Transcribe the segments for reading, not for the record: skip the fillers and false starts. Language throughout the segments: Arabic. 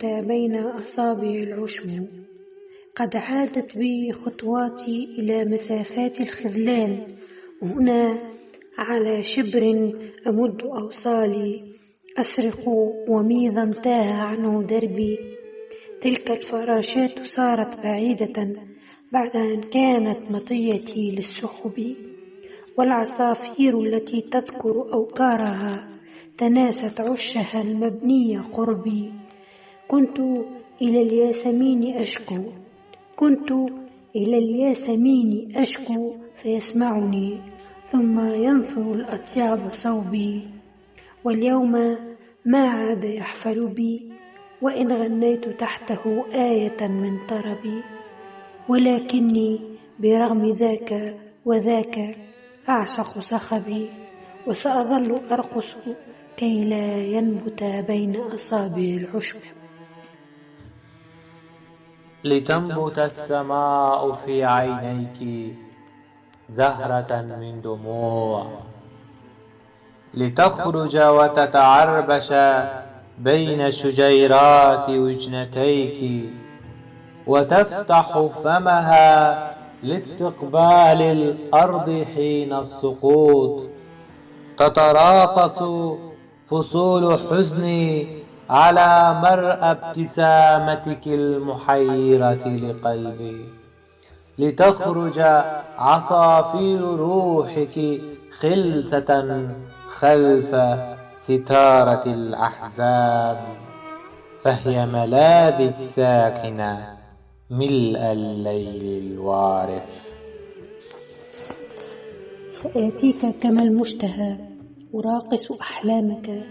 ينبت بين أصابع العشب. قد عادت بي خطواتي إلى مسافات الخذلان، هنا على شبر أمد أوصالي، أسرق وميضا تاه عنه دربي. تلك الفراشات صارت بعيدة بعد أن كانت مطيتي للسحب، والعصافير التي تذكر أوكارها تناست عشها المبني قربي. كنت إلى الياسمين أشكو فيسمعني، ثم ينثر الأطياب صوبي. واليوم ما عاد يحفل بي، وإن غنيت تحته آية من طربي. ولكني برغم ذاك وذاك أعشق صخبي، وسأظل أرقص كي لا ينبت بين أصابع العشب. لتنبت السماء في عينيك زهرة من دموع، لتخرج وتتعربش بين شجيرات وجنتيك، وتفتح فمها لاستقبال الأرض حين السقوط. تتراقص فصول حزني على مرأى ابتسامتك المحيرة لقلبي، لتخرج عصافير روحك خلسة خلف ستارة الأحزان، فهي ملاذي الساكنة ملء الليل الوارف. سآتيك كما المشتهى أراقص أحلامك،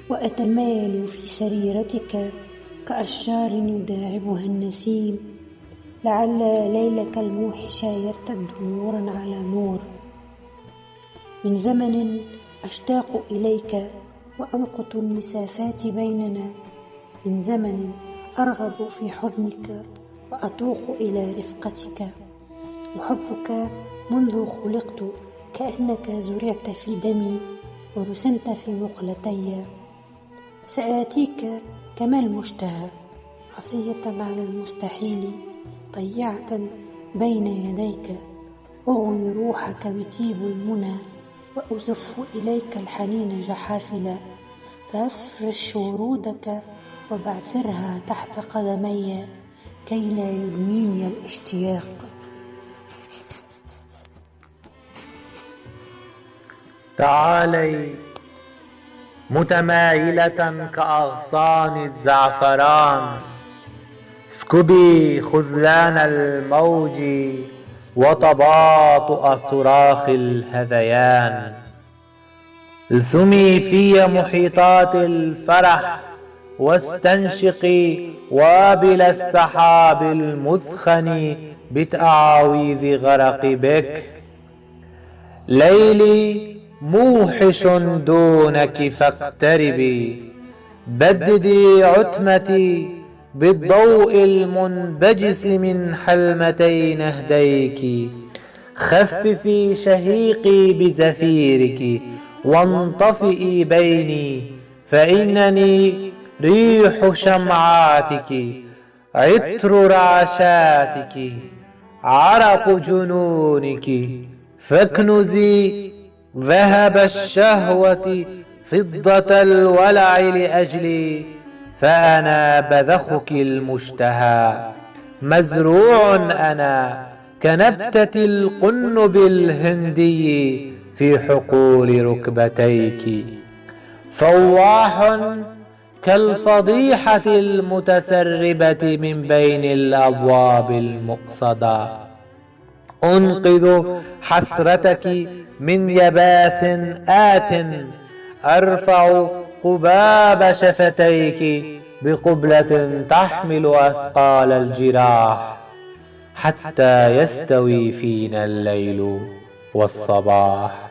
وأتمايل في سريرتك كأشجار يداعبها النسيم، لعل ليلك الموحش يرتد نورا على نور. من زمن أشتاق إليك وأمقت المسافات بيننا، من زمن أرغب في حضنك وأتوق إلى رفقتك. أحبك منذ خلقت، كأنك زرعت في دمي ورسمت في مقلتي. سآتيك كما المشتهى عصية على المستحيل، طيعة بين يديك أغوي روحك بطيب المنى، وأزف إليك الحنين جحافلا، فأفرش ورودك وبعثرها تحت قدمي كي لا يدميني الاشتياق. تعالي متمايلة كأغصان الزعفران، اسكبي خذلان الموج وتباطؤ صراخ الهذيان، الثمي في محيطات الفرح واستنشقي وابل السحاب المثخن بتعاويذ غرق بك. ليلي موحش دونك فاقتربي، بددي عتمتي بالضوء المنبجس من حلمتي نهديك، خففي شهيقي بزفيرك وانطفئي بيني، فإنني ريح شمعاتك، عطر رعشاتك، عرق جنونك، فاكنزي ذهب الشهوة فضة الولع لأجلي، فأنا بذخك المشتهى، مزروع أنا كنبتة القنب الهندي في حقول ركبتيك، فواح كالفضيحة المتسربة من بين الأبواب المقصدة، أنقذ حسرتك من يباس آت، أرفع قباب شفتيك بقبلة تحمل أثقال الجراح، حتى يستوي فينا الليل والصباح.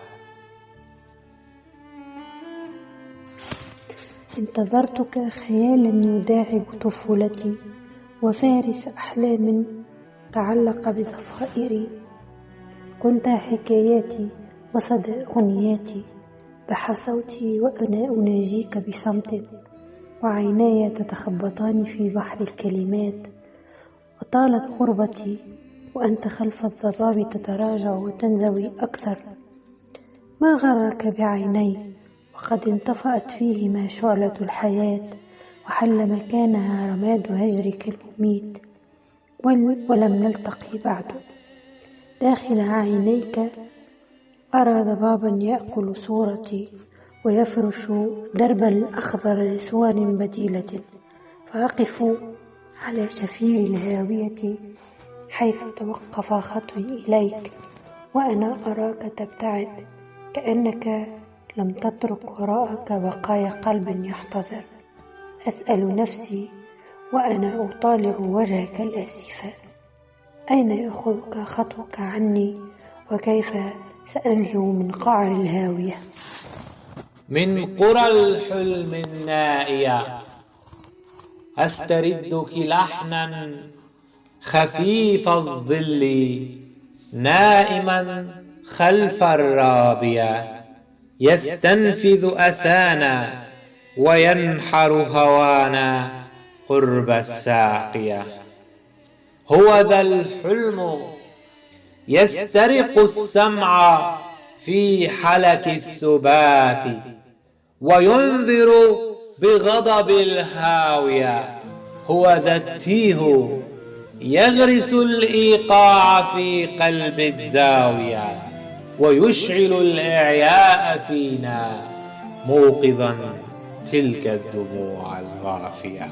انتظرتك خيالا يداعب طفولتي، وفارس أحلام تعلق بضفائري. كنت حكاياتي وصدى أغنياتي، بحى صوتي وأنا أناجيك بصمت. وعيناي تتخبطان في بحر الكلمات، وطالت غربتي وأنت خلف الضباب تتراجع وتنزوي أكثر. ما غرك بعيني وقد انطفأت فيهما شعلة الحياة، وحل مكانها رماد هجرك المميت، ولم نلتقي بعد. داخل عينيك أرى ضبابا يأكل صورتي ويفرش دربا الأخضر لصور بديلة، فأقف على شفير الهاوية حيث توقف خطوي إليك، وأنا أراك تبتعد كأنك لم تترك وراءك بقايا قلب يحتضر. أسأل نفسي وأنا أطالع وجهك الأسيف، أين يأخذك خطوك عني، وكيف سأنجو من قعر الهاوية؟ من قرى الحلم النائية أستردك لحنا خفيف الظل، نائما خلف الرابية يستنفذ أسانا وينحر هوانا قرب الساقية. هو ذا الحلم يسترق السمع في حلك السبات، وينذر بغضب الهاوية. هو ذا التيه يغرس الإيقاع في قلب الزاوية، ويشعل الإعياء فينا موقظا تلك الدموع الغافية.